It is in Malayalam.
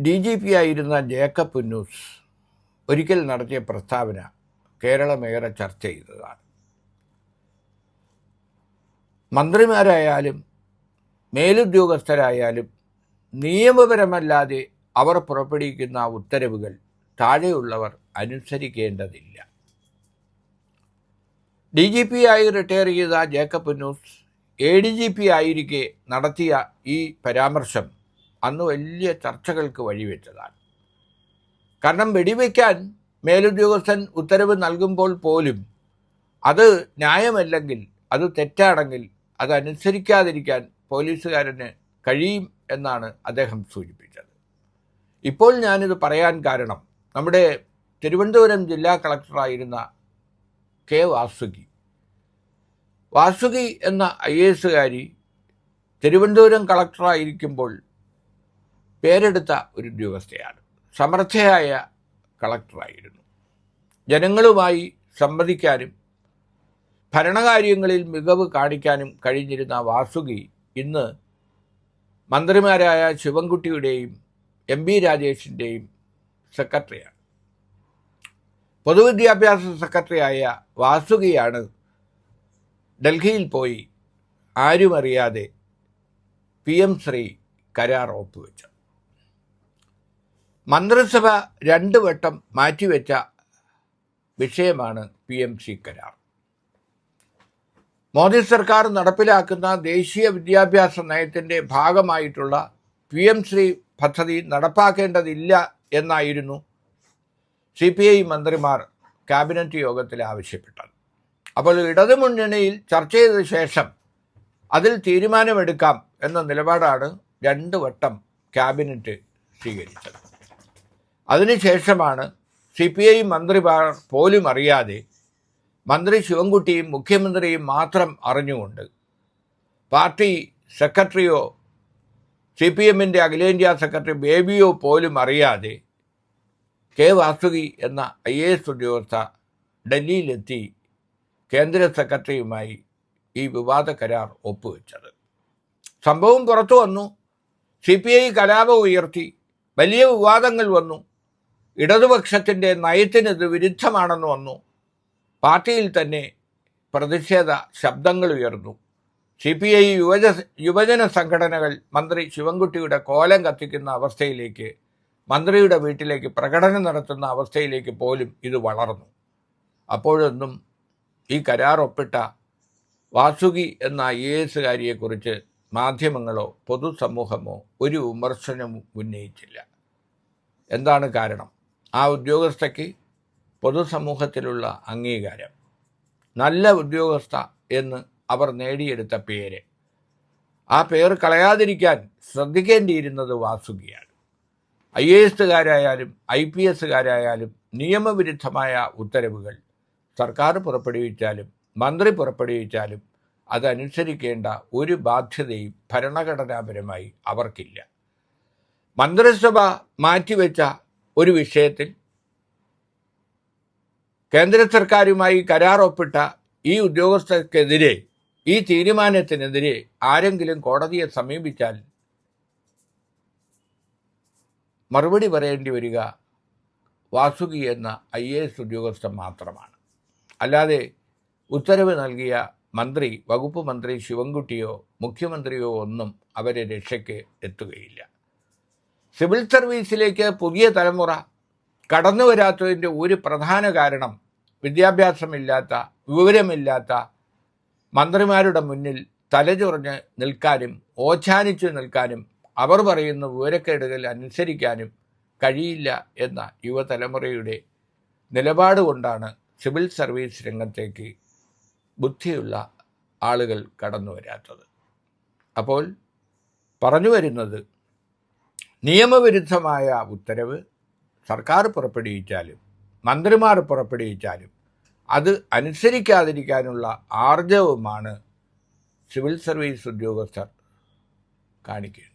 DGP ആയിരുന്ന ജേക്കബ് പുന്നൂസ് ഒരിക്കൽ നടത്തിയ പ്രസ്താവന കേരളമേറെ ചർച്ച ചെയ്തതാണ്. മന്ത്രിമാരായാലും മേലുദ്യോഗസ്ഥരായാലും നിയമപരമല്ലാതെ അവർ പുറപ്പെടുവിക്കുന്ന ഉത്തരവുകൾ താഴെയുള്ളവർ അനുസരിക്കേണ്ടതില്ല. DGP ആയി റിട്ടയർ ചെയ്ത ജേക്കബ് പുന്നൂസ് ADGP ആയിരിക്കെ നടത്തിയ ഈ പരാമർശം അന്ന് വലിയ ചർച്ചകൾക്ക് വഴിവെച്ചതാണ്. കാരണം വെടിവെക്കാൻ മേലുദ്യോഗസ്ഥൻ ഉത്തരവ് നൽകുമ്പോൾ പോലും അത് ന്യായമല്ലെങ്കിൽ, അത് തെറ്റാണെങ്കിൽ അതനുസരിക്കാതിരിക്കാൻ പോലീസുകാരന് കഴിയും എന്നാണ് അദ്ദേഹം സൂചിപ്പിച്ചത്. ഇപ്പോൾ ഞാനിത് പറയാൻ കാരണം നമ്മുടെ തിരുവനന്തപുരം ജില്ലാ കളക്ടറായിരുന്ന K. വാസുകി എന്ന IAS തിരുവനന്തപുരം കളക്ടറായിരിക്കുമ്പോൾ പേരെടുത്ത ഒരു ഉദ്യോഗസ്ഥയാണ്. സമർത്ഥയായ കളക്ടറായിരുന്നു. ജനങ്ങളുമായി സംവദിക്കാനും ഭരണകാര്യങ്ങളിൽ മികവ് കാണിക്കാനും കഴിഞ്ഞിരുന്ന വാസുകി ഇന്ന് മന്ത്രിമാരായ ശിവൻകുട്ടിയുടെയും MB രാജേഷിൻ്റെയും സെക്രട്ടറിയാണ്. പൊതുവിദ്യാഭ്യാസ സെക്രട്ടറിയായ വാസുകിയാണ് ഡൽഹിയിൽ പോയി ആരുമറിയാതെ PM ശ്രീ കരാർ ഒപ്പുവെച്ചത്. മന്ത്രിസഭ 2 വട്ടം മാറ്റിവെച്ച വിഷയമാണ് PMC കരാർ. മോദി സർക്കാർ നടപ്പിലാക്കുന്ന ദേശീയ വിദ്യാഭ്യാസ നയത്തിൻ്റെ ഭാഗമായിട്ടുള്ള PM-ശ്രീ പദ്ധതി നടപ്പാക്കേണ്ടതില്ല എന്നായിരുന്നു CPI മന്ത്രിമാർ ക്യാബിനറ്റ് യോഗത്തിൽ ആവശ്യപ്പെട്ടത്. അപ്പോൾ ഇടതുമുന്നണിയിൽ ചർച്ച ചെയ്ത ശേഷം അതിൽ തീരുമാനമെടുക്കാം എന്ന നിലപാടാണ് 2 വട്ടം ക്യാബിനറ്റ് സ്വീകരിച്ചത്. അതിനുശേഷമാണ് CPI മന്ത്രിമാർ പോലും അറിയാതെ മന്ത്രി ശിവൻകുട്ടിയും മുഖ്യമന്ത്രിയും മാത്രം അറിഞ്ഞുകൊണ്ട് പാർട്ടി സെക്രട്ടറിയോ CPM-ൻ്റെ അഖിലേന്ത്യാ സെക്രട്ടറി ബേബിയോ പോലും അറിയാതെ K. വാസുകി എന്ന IAS ഉദ്യോഗസ്ഥ ഡൽഹിയിലെത്തി കേന്ദ്ര സെക്രട്ടറിയുമായി ഈ വിവാദ കരാർ ഒപ്പുവെച്ചത്. സംഭവം പുറത്തു വന്നു. CPI കലാപം ഉയർത്തി, വലിയ വിവാദങ്ങൾ വന്നു. ഇടതുപക്ഷത്തിൻ്റെ നയത്തിനത് വിരുദ്ധമാണെന്ന് വന്നു. പാർട്ടിയിൽ തന്നെ പ്രതിഷേധ ശബ്ദങ്ങൾ ഉയർന്നു. CPI യുവജന സംഘടനകൾ മന്ത്രി ശിവൻകുട്ടിയുടെ കോലം കത്തിക്കുന്ന അവസ്ഥയിലേക്ക്, മന്ത്രിയുടെ വീട്ടിലേക്ക് പ്രകടനം നടത്തുന്ന അവസ്ഥയിലേക്ക് പോലും ഇത് വളർന്നു. അപ്പോഴൊന്നും ഈ കരാർ ഒപ്പിട്ട വാസുകി എന്ന IAS-കാരിയെക്കുറിച്ച് മാധ്യമങ്ങളോ പൊതുസമൂഹമോ ഒരു വിമർശനവും ഉന്നയിച്ചില്ല. എന്താണ് കാരണം? ആ ഉദ്യോഗസ്ഥയ്ക്ക് പൊതുസമൂഹത്തിലുള്ള അംഗീകാരം, നല്ല ഉദ്യോഗസ്ഥ എന്ന് അവർ നേടിയെടുത്ത പേര്, ആ പേര് കളയാതിരിക്കാൻ ശ്രദ്ധിക്കേണ്ടിയിരുന്നത് വാസുകിയാണ്. IAS-കാരായാലും IPS-കാരായാലും നിയമവിരുദ്ധമായ ഉത്തരവുകൾ സർക്കാർ പുറപ്പെടുവിച്ചാലും മന്ത്രി പുറപ്പെടുവിച്ചാലും അതനുസരിക്കേണ്ട ഒരു ബാധ്യതയും ഭരണഘടനാപരമായി അവർക്കില്ല. മന്ത്രിസഭ മാറ്റിവെച്ച ഒരു വിഷയത്തിൽ കേന്ദ്ര സർക്കാരുമായി കരാർ ഒപ്പിട്ട ഈ ഉദ്യോഗസ്ഥർക്കെതിരെ, ഈ തീരുമാനത്തിനെതിരെ ആരെങ്കിലും കോടതിയെ സമീപിച്ചാൽ മറുപടി പറയേണ്ടി വരിക വാസുകി എന്ന IAS ഉദ്യോഗസ്ഥൻ മാത്രമാണ്. അല്ലാതെ ഉത്തരവ് നൽകിയ മന്ത്രി, വകുപ്പ് മന്ത്രി ശിവൻകുട്ടിയോ മുഖ്യമന്ത്രിയോ ഒന്നും അവരെ രക്ഷയ്ക്ക് എത്തുകയില്ല. സിവിൽ സർവീസിലേക്ക് പുതിയ തലമുറ കടന്നു വരാത്തതിൻ്റെ ഒരു പ്രധാന കാരണം വിദ്യാഭ്യാസമില്ലാത്ത, വിവരമില്ലാത്ത മന്ത്രിമാരുടെ മുന്നിൽ തലചൊറിഞ്ഞ് നിൽക്കാനും ഓച്ഛാനിച്ചു നിൽക്കാനും അവർ പറയുന്ന വിവരക്കേടുകൾ അനുസരിക്കാനും കഴിയില്ല എന്ന യുവതലമുറയുടെ നിലപാട് കൊണ്ടാണ് സിവിൽ സർവീസ് രംഗത്തേക്ക് ബുദ്ധിയുള്ള ആളുകൾ കടന്നു വരാത്തത്. അപ്പോൾ പറഞ്ഞു വരുന്നത്, നിയമവിരുദ്ധമായ ഉത്തരവ് സർക്കാർ പുറപ്പെടുവിച്ചാലും മന്ത്രിമാർ പുറപ്പെടുവിച്ചാലും അത് അനുസരിക്കാതിരിക്കാനുള്ള ആർജവമാണ് സിവിൽ സർവീസ് ഉദ്യോഗസ്ഥർ കാണിക്കുന്നത്.